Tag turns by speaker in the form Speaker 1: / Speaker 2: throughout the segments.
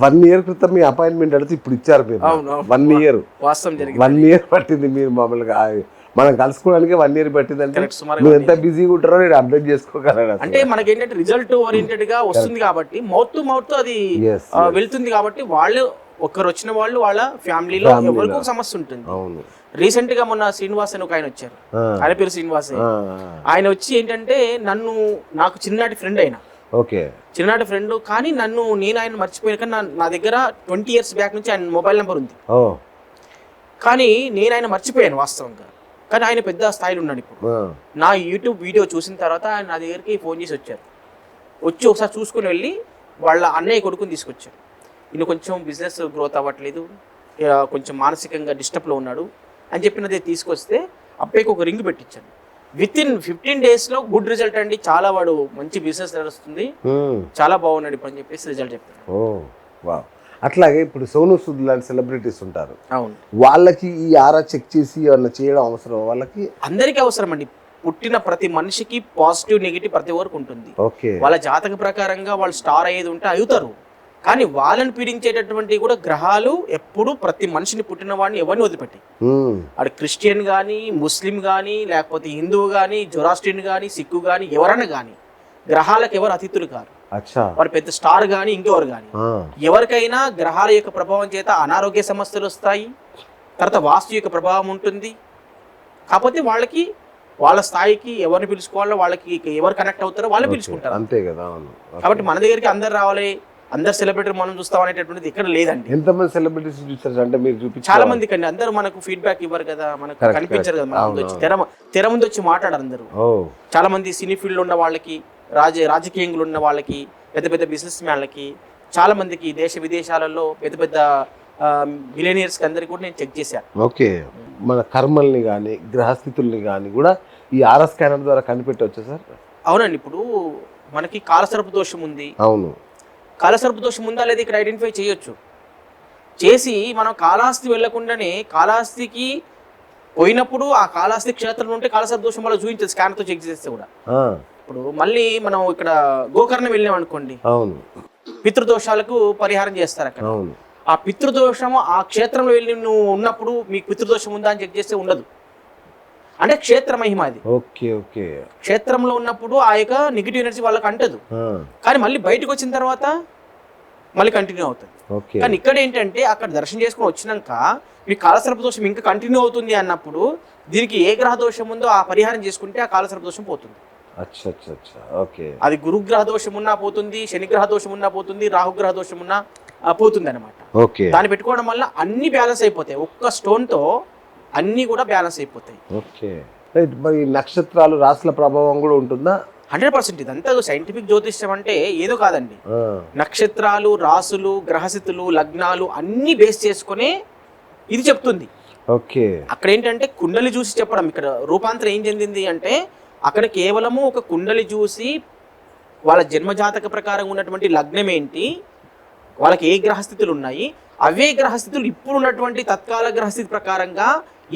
Speaker 1: 1 year క్రితం మీ appointment అడిగితే ఇప్పుడు ఇచ్చారు మీరు. 1 year
Speaker 2: వాస్తవం జరిగింది.
Speaker 1: 1 year పట్టింది మీరు మామూలుగా మనం కలుసుకోవడానికి 1 year పట్టిందంటే మీరు ఎంత బిజీగా ఉంటారో నేను అర్థం చేసుకోగలను.
Speaker 2: అంటే మనకి ఏంటంటే రిజల్ట్ ఓరియంటెడ్ గా వస్తుంది కాబట్టి మౌత్ టు మౌత్ అది వెళ్తుంది కాబట్టి వాళ్ళు ఒక్కరు వచ్చిన వాళ్ళు వాళ్ళ ఫ్యామిలీలో ఎవరికి ఒక సమస్య ఉంటుంది. రీసెంట్ గా మొన్న శ్రీనివాస్ అని ఒక ఆయన వచ్చారు, ఆయన పేరు శ్రీనివాస్. ఆయన వచ్చి ఏంటంటే నాకు చిన్ననాటి ఫ్రెండ్ అయినా, చిన్ననాటి ఫ్రెండ్, కానీ నేను ఆయన మర్చిపోయాను. కానీ నా దగ్గర 20 years బ్యాక్ నుంచి ఆయన మొబైల్ నెంబర్ ఉంది, కానీ నేను ఆయన మర్చిపోయాను వాస్తవంగా. కానీ ఆయన పెద్ద స్థాయిలో ఉన్నాడు ఇప్పుడు. నా యూట్యూబ్ వీడియో చూసిన తర్వాత ఆయన నా దగ్గరికి ఫోన్ చేసి వచ్చారు. వచ్చి ఒకసారి చూసుకుని వెళ్ళి వాళ్ళ అన్నయ్య కొడుకుని తీసుకొచ్చారు. ఈయన కొంచెం బిజినెస్ గ్రోత్ అవ్వట్లేదు, కొంచెం మానసికంగా డిస్టర్బ్లో ఉన్నాడు అని చెప్పినదే తీసుకొస్తే అబ్బాయికి ఒక రింగ్ పెట్టించాను. వితిన్ 15 days లో గుడ్ రిజల్ట్ అండి. చాలా వాడు మంచి బిజినెస్ నడుస్తుంది, చాలా బాగున్నాడు ఇప్పుడు అని చెప్పేసి రిజల్ట్ చెప్పారు.
Speaker 1: అట్లాగే ఇప్పుడు సోను సూద్ లాంటి సెలబ్రిటీస్ ఉంటారు,
Speaker 2: అవును,
Speaker 1: వాళ్ళకి ఈ ఆరా చెక్ చేసి ఏమన్నా చేయడం అవసరం? వాళ్ళకి
Speaker 2: అందరికీ అవసరం అండి. పుట్టిన ప్రతి మనిషికి పాజిటివ్ నెగిటివ్ ప్రతి వరకు ఉంటుంది. వాళ్ళ జాతక ప్రకారంగా వాళ్ళు స్టార్ అయ్యేది ఉంటే అవుతారు, కానీ వాళ్ళని పీడించేటటువంటి కూడా గ్రహాలు ఎప్పుడు ప్రతి మనిషిని పుట్టిన వాడిని ఎవరిని వదిలిపెట్టి, అది క్రిస్టియన్ కానీ, ముస్లిం కానీ, లేకపోతే హిందువు కానీ, జొరాస్ట్రియన్ కానీ, సిక్కు కానీ, ఎవరైనా కానీ గ్రహాలకు ఎవరు అతిథులు కారు. వారు పెద్ద స్టార్ కానీ ఇంకెవరు కానీ ఎవరికైనా గ్రహాల యొక్క ప్రభావం చేత అనారోగ్య సమస్యలు వస్తాయి, తర్వాత వాస్తు యొక్క ప్రభావం ఉంటుంది. కాకపోతే వాళ్ళకి వాళ్ళ స్థాయికి ఎవరిని పిలుచుకోవాలో, వాళ్ళకి ఎవరు కనెక్ట్ అవుతారో వాళ్ళు పిలుచుకుంటారు, అంతే కదా. కాబట్టి మన దగ్గరికి అందరు రావాలి, అందరు సెలబ్రిటీ మనం చూస్తాం అనేటటువంటిది ఇక్కడ లేదండి.
Speaker 1: ఎంతమంది సెలబ్రిటీస్ చూస్తారు అంటే మీరు చూపించారు?
Speaker 2: చాలా మంది కండి, అందరూ మనకు ఫీడ్బ్యాక్ ఇవ్వరు కదా, మనకు కనిపించరు కదా, తెర ముందు వచ్చి మాట్లాడారు అందరూ. చాలా మంది సినీ ఫీల్డ్ ఉన్న వాళ్ళకి, రాజకీయంలో ఉన్న వాళ్ళకి, పెద్ద పెద్ద బిజినెస్ మ్యాన్లకి, చాలా మందికి దేశ విదేశాలలో పెద్ద పెద్ద మిలియనియర్స్ కి అందరికి కూడా నేను చెక్ చేశాను.
Speaker 1: ఓకే, మన కర్మల్ని కానీ గ్రహస్థితుల్ని కానీ కూడా ఈ ఆర్ఆ స్కానర్ ద్వారా కనిపెట్టవచ్చు సార్?
Speaker 2: అవునండి. ఇప్పుడు మనకి కాలసర్ప దోషం ఉంది,
Speaker 1: అవును,
Speaker 2: కాలసర్ప దోషం ఉందా లేదా ఇక్కడ ఐడెంటిఫై చేయొచ్చు. చేసి మనం కాళహస్తి వెళ్లకుండానే కాళహస్తికి పోయినప్పుడు ఆ కాళహస్తి క్షేత్రం ఉంటే కాలసర్ప దోషం వల్ల చూపించదు స్కానర్తో చెక్ చేస్తే కూడా. ఇప్పుడు మళ్ళీ మనం ఇక్కడ గోకర్ణం వెళ్ళాం అనుకోండి, పితృదోషాలకు పరిహారం చేస్తారు అక్కడ. ఆ పితృదోషము ఆ క్షేత్రంలో వెళ్ళి నువ్వు ఉన్నప్పుడు మీకు పితృదోషం ఉందా అని చెక్ చేస్తే ఉండదు, అంటే క్షేత్ర మహిమ అది. క్షేత్రంలో ఉన్నప్పుడు ఆ యొక్క నెగిటివ్ ఎనర్జీ వాళ్ళకి అంటదు, కానీ మళ్ళీ బయటకు వచ్చిన తర్వాత మళ్ళీ కంటిన్యూ అవుతుంది. కానీ ఇక్కడ ఏంటంటే అక్కడ దర్శనం చేసుకుని వచ్చినాక మీ కాలసర్ప దోషం ఇంకా కంటిన్యూ అవుతుంది అన్నప్పుడు దీనికి ఏ గ్రహ దోషం ఉందో ఆ పరిహారం చేసుకుంటే ఆ కాలసర్ప దోషం పోతుంది. అది గురుగ్రహ దోషం ఉన్నా పోతుంది, శనిగ్రహ దోషం ఉన్నా పోతుంది, రాహుగ్రహ దోషం ఉన్నా పోతుంది అనమాట. దాన్ని పెట్టుకోవడం వల్ల అన్ని బ్యాలెన్స్ అయిపోతాయి, ఒక్క స్టోన్ తో అన్ని కూడా బ్యాలెన్స్ అయిపోతాయి.
Speaker 1: మరి నక్షత్రాలు రాశుల ప్రభావం కూడా ఉంటుందా?
Speaker 2: 100%. ఇదంతా సైంటిఫిక్ జ్యోతిష్యం అంటే ఏదో కాదండి. నక్షత్రాలు, రాసులు, గ్రహస్థితులు, లగ్నాలు అన్ని బేస్ చేసుకునే ఇది చెప్తుంది. అక్కడ ఏంటంటే కుండలి చూసి చెప్పడం, ఇక్కడ రూపాంతరం ఏం చెందింది అంటే అక్కడ కేవలము ఒక కుండలి చూసి వాళ్ళ జన్మజాతక ప్రకారం ఉన్నటువంటి లగ్నం ఏంటి, వాళ్ళకి ఏ గ్రహస్థితులు ఉన్నాయి, అవే గ్రహస్థితులు ఇప్పుడు ఉన్నటువంటి తత్కాల గ్రహస్థితి ప్రకారంగా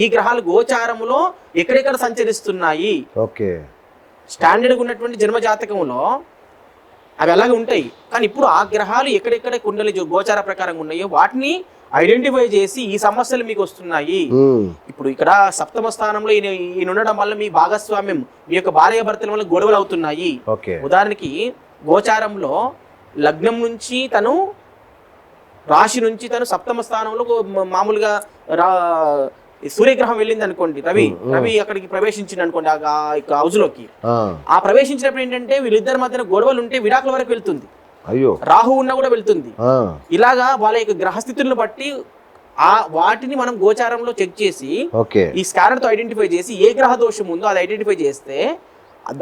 Speaker 2: ఈ గ్రహాలు గోచారములో ఎక్కడెక్కడ సంచరిస్తున్నాయి, స్టాండర్డ్గా ఉన్నటువంటి జన్మజాతకంలో అవి అలాగే ఉంటాయి. కానీ ఇప్పుడు ఆ గ్రహాలు ఎక్కడెక్కడ కుండలి గోచార ప్రకారంగా ఉన్నాయో వాటిని ఐడెంటిఫై చేసి ఈ సమస్యలు మీకు వస్తున్నాయి. ఇప్పుడు ఇక్కడ సప్తమ స్థానంలో ఈయన ఉండడం వల్ల మీ భాగస్వామ్యం, మీ యొక్క భార్యాభర్తల వల్ల గొడవలు అవుతున్నాయి. ఉదాహరణకి గోచారంలో లగ్నం నుంచి తను, రాశి నుంచి తను సప్తమ స్థానంలో మామూలుగా సూర్యగ్రహం వెళ్ళింది అనుకోండి, రవి అక్కడికి ప్రవేశించింది అనుకోండి ఆ హౌస్ లోకి. ఆ ప్రవేశించినప్పుడు ఏంటంటే వీళ్ళిద్దరి మధ్యన గొడవలు ఉంటే విడాకుల వరకు వెళ్తుంది, రాహు ఉన్నా కూడా వెళ్తుంది. ఇలాగా వాళ్ళ యొక్క గ్రహస్థితులను బట్టి వాటిని మనం గోచారంలో చెక్ చేసి ఈ స్కానర్ తో ఐడెంటిఫై చేసి ఏ గ్రహ దోషం ఉందో అది ఐడెంటిఫై చేస్తే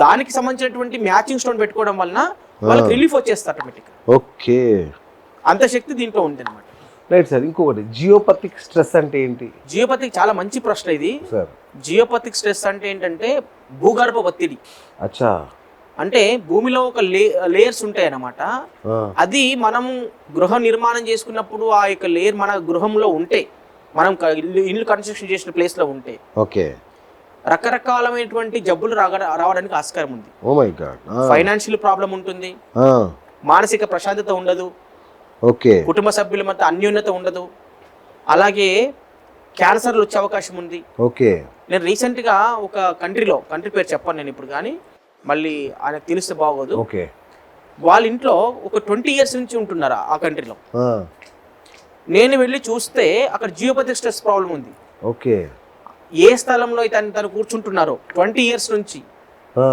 Speaker 2: దానికి సంబంధించినటువంటి మ్యాచింగ్ స్టోన్ పెట్టుకోవడం వలన వాళ్ళకి రిలీఫ్ వచ్చేస్తుంది ఆటోమేటిక్. అంత శక్తి దీంట్లో ఉంది అనమాట.
Speaker 1: రైట్ సార్, ఇంకొకటి జియోపతిక్ స్ట్రెస్ అంటే ఏంటి?
Speaker 2: జియోపతిక్ చాలా మంచి ప్రశ్న ఇది. జియోపతిక్ స్ట్రెస్ అంటే ఏంటంటే భూగర్భ ఒత్తిడి. అంటే భూమిలో ఒక లేయర్స్ ఉంటాయి అన్నమాట. అది మనం గృహ నిర్మాణం చేసుకున్నప్పుడు ఆ యొక్క లేయర్ మన గృహంలో ఉంటే, మనం ఇల్లు కన్స్ట్రక్షన్ చేసిన ప్లేస్ లో ఉంటే రకరకాలమైనటువంటి జబ్బులు రావడానికి ఆస్కారం ఉంది. ఫైనాన్షియల్ ప్రాబ్లం ఉంటుంది, మానసిక ప్రశాంతత ఉండదు,
Speaker 1: ఓకే.
Speaker 2: కుటుంబ సభ్యుల మధ్య అన్యోన్యత ఉండదు, అలాగే క్యాన్సర్లు వచ్చే అవకాశం ఉంది.
Speaker 1: ఓకే.
Speaker 2: నేను రీసెంట్గా ఒక కంట్రీ పేరు చెప్పాను నేను ఇప్పుడు, కానీ మళ్ళీ ఆయనకు తెలిస్తే బాగోదు.
Speaker 1: ఓకే.
Speaker 2: వాళ్ళ ఇంట్లో ఒక 20 years నుంచి ఉంటున్నారు ఆ కంట్రీలో. నేను వెళ్ళి చూస్తే అక్కడ జియోపతిక్ స్ట్రెస్ ప్రాబ్లం ఉంది.
Speaker 1: ఓకే.
Speaker 2: ఏ స్థలంలో అయితే తను కూర్చుంటున్నారో 20 years నుంచి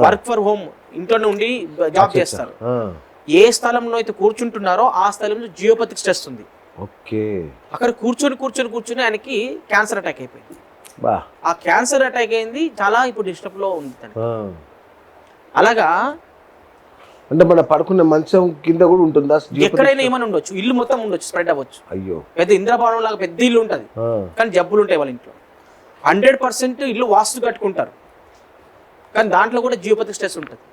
Speaker 2: వర్క్ ఫర్ హోమ్, ఇంట్లోనే ఉండి జాబ్ చేస్తారు, ఏ స్థలంలో అయితే కూర్చుంటున్నారో ఆ స్థలంలో జియోపతిక్ స్ట్రెస్ ఉంది.
Speaker 1: ఓకే.
Speaker 2: అక్కడ కూర్చొని ఆయనకి క్యాన్సర్ అటాక్ అయిపోయింది. ఆ క్యాన్సర్ అటాక్ అయింది, చాలా ఇప్పుడు డిస్టర్బ్ లో ఉంది తనకి. అలాగా
Speaker 1: అంటే మన పడుకున్న మంచం కింద కూడా ఉంటుందా?
Speaker 2: ఎక్కడైనా ఏమైనా ఉండొచ్చు, ఇల్లు మొత్తం ఉండొచ్చు, స్ప్రెడ్ అవ్వచ్చు.
Speaker 1: అయ్యో,
Speaker 2: పెద్ద ఇంద్రభవనం లాగా పెద్ద ఇల్లు ఉంటుంది, కానీ జబ్బులు ఉంటాయి వాళ్ళ ఇంట్లో. 100% ఇల్లు వాస్తు కట్టుకుంటారు, కానీ దాంట్లో కూడా జియోపతిక్ స్ట్రెస్ ఉంటుంది.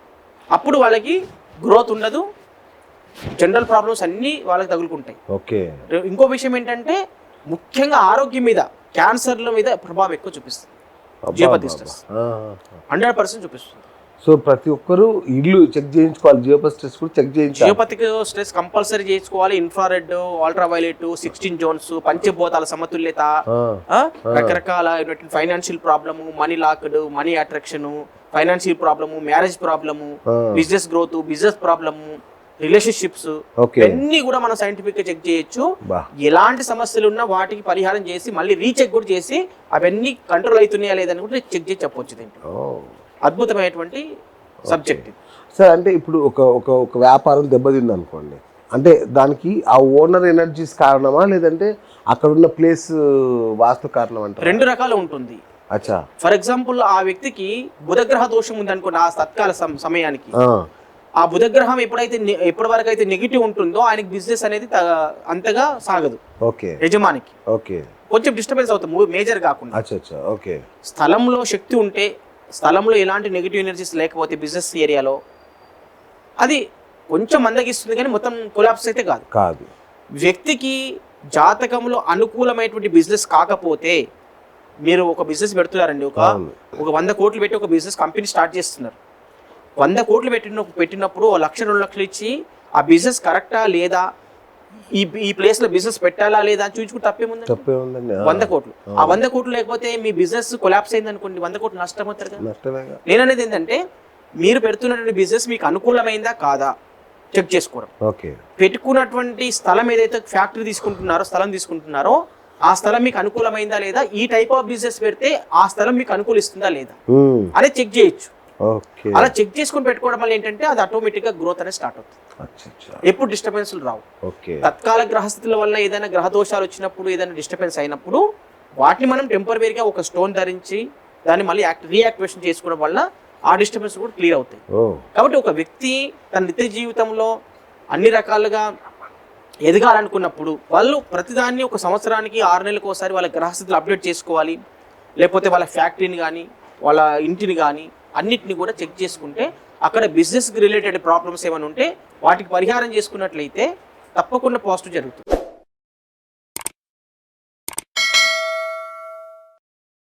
Speaker 2: అప్పుడు వాళ్ళకి గ్రోత్ ఉండదు, జనరల్ ప్రాబ్లమ్స్ అన్నీ వాళ్ళకి తగులుకుంటాయి.
Speaker 1: ఓకే.
Speaker 2: ఇంకో విషయం ఏంటంటే ముఖ్యంగా ఆరోగ్యం మీద, క్యాన్సర్ల మీద ప్రభావం ఎక్కువ చూపిస్తుంది జియోపతిక్ స్ట్రెస్. 100% చూపిస్తుంది.
Speaker 1: సో ప్రతి ఒక్కరు ఇల్లు చెక్ చేయించుకోవాలి, జియోపతిక్ స్ట్రెస్ కూడా చెక్ చేయించాలి.
Speaker 2: జియోపతిక్ స్ట్రెస్ కంపల్సరీ చేసుకోవాలి. ఇన్ఫ్రారెడ్, అల్ట్రావైలెట్, 16 జోన్స్, పంచభూతాల సమతుల్యత, రకరకాల financial problem, money locked, money attraction, financial problem, marriage problem, business growth, business problem, relationships, ఇవన్నీ కూడా మనం సైంటిఫిక్ గా చెక్ చేయొచ్చు. ఎలాంటి సమస్యలు ఉన్నా వాటికి పరిహారం చేసి మళ్ళీ రీచెక్ కూడా చేసి అవన్నీ కంట్రోల్ అవుతున్నాయా లేదని కూడా చెక్ చేసి చెప్పొచ్చు. దీంట్లో అద్భుతమైనటువంటి సబ్జెక్ట్
Speaker 1: సార్. అంటే ఇప్పుడు ఒక వ్యాపారం దెబ్బతింది అనుకోండి, అంటే దానికి ఆ ఓనర్ ఎనర్జీస్ కారణమా, లేదంటే అక్కడ ఉన్న ప్లేస్ వాస్తు కారణం అంటే?
Speaker 2: 2 రకాలు ఉంటుంది.
Speaker 1: అచ్చా.
Speaker 2: ఫర్ ఎగ్జాంపుల్ ఆ వ్యక్తికి బుధగ్రహ దోషం ఉంది అనుకోండి, ఆ తత్కాల సమయానికి ఆ బుధగ్రహం ఎప్పటి వరకు అయితే నెగిటివ్ ఉంటుందో ఆయనకి బిజినెస్ అనేది అంతగా సాగదు.
Speaker 1: ఓకే.
Speaker 2: యజమానికి
Speaker 1: ఓకే,
Speaker 2: కొంచెం డిస్టర్బెన్స్ అవుతుంది, మేజర్ కాకుండా.
Speaker 1: అచ్చా. ఓకే.
Speaker 2: స్థలంలో శక్తి ఉంటే, స్థలంలో ఎలాంటి నెగిటివ్ ఎనర్జీస్ లేకపోతే బిజినెస్ ఏరియాలో అది కొంచెం మందగిస్తుంది, కానీ మొత్తం కొలాప్స్ అయితే కాదు. వ్యక్తికి జాతకంలో అనుకూలమైనటువంటి బిజినెస్ కాకపోతే, మీరు ఒక బిజినెస్ పెడుతున్నారండి, ఒక 100 కోట్లు పెట్టి ఒక బిజినెస్ కంపెనీ స్టార్ట్ చేస్తున్నారు. 100 కోట్లు పెట్టినప్పుడు 1 లక్ష 2 లక్షలు ఇచ్చి ఆ బిజినెస్ కరెక్టా లేదా, ఈ ప్లేస్ లో బిజినెస్ పెట్టాలా లేదా అని చూపించుకుంటే తప్పేముందండి. 100 కోట్లు, ఆ 100 కోట్లు లేకపోతే మీ బిజినెస్ కొలాప్స్ అయింది అనుకోండి, 100 కోట్లు నష్టం అవుతారు కదా. నేను అనేది ఏంటంటే, మీరు పెడుతున్నటువంటి బిజినెస్ మీకు అనుకూలమైందా కాదా చెక్ చేసుకోవడం. పెట్టుకున్నటువంటి స్థలం ఏదైతే ఫ్యాక్టరీ స్థలం తీసుకుంటున్నారో ఆ స్థలం మీకు అనుకూలమైందా లేదా, ఈ టైప్ ఆఫ్ బిజినెస్ పెడితే ఆ స్థలం మీకు అనుకూలిస్తుందా లేదా అని చెక్ చేయొచ్చు. అలా చెక్ చేసుకుని పెట్టుకోవడం వల్ల ఏంటంటే అది ఆటోమేటిక్ గా గ్రోత్ అనేది స్టార్ట్ అవుతుంది. ఎప్పుడు డిస్టర్బెన్స్ రావు. తత్కాల గ్రహస్థితుల వల్ల ఏదైనా గ్రహ దోషాలు వచ్చినప్పుడు, ఏదైనా డిస్టర్బెన్స్ అయినప్పుడు వాటిని మనం టెంపరీగా ఒక స్టోన్ ధరించి దాన్ని మళ్ళీ రీయాక్టివేషన్ చేసుకోవడం వల్ల ఆ డిస్టర్బెన్స్ కూడా క్లియర్ అవుతాయి. కాబట్టి ఒక వ్యక్తి తన నిత్య జీవితంలో అన్ని రకాలుగా ఎదగాలనుకున్నప్పుడు వాళ్ళు ప్రతిదాన్ని ఒక సంవత్సరానికి 6 నెలలకు ఒకసారి వాళ్ళ గ్రహస్థితులు అప్డేట్ చేసుకోవాలి. లేకపోతే వాళ్ళ ఫ్యాక్టరీని కానీ వాళ్ళ ఇంటిని కానీ అన్నిటిని కూడా చెక్ చేసుకుంటే అక్కడ బిజినెస్కి రిలేటెడ్ ప్రాబ్లమ్స్ ఏమైనా ఉంటే వాటికి పరిహారం చేసుకున్నట్లయితే తప్పకుండా పాజిటివ్ జరుగుతుంది.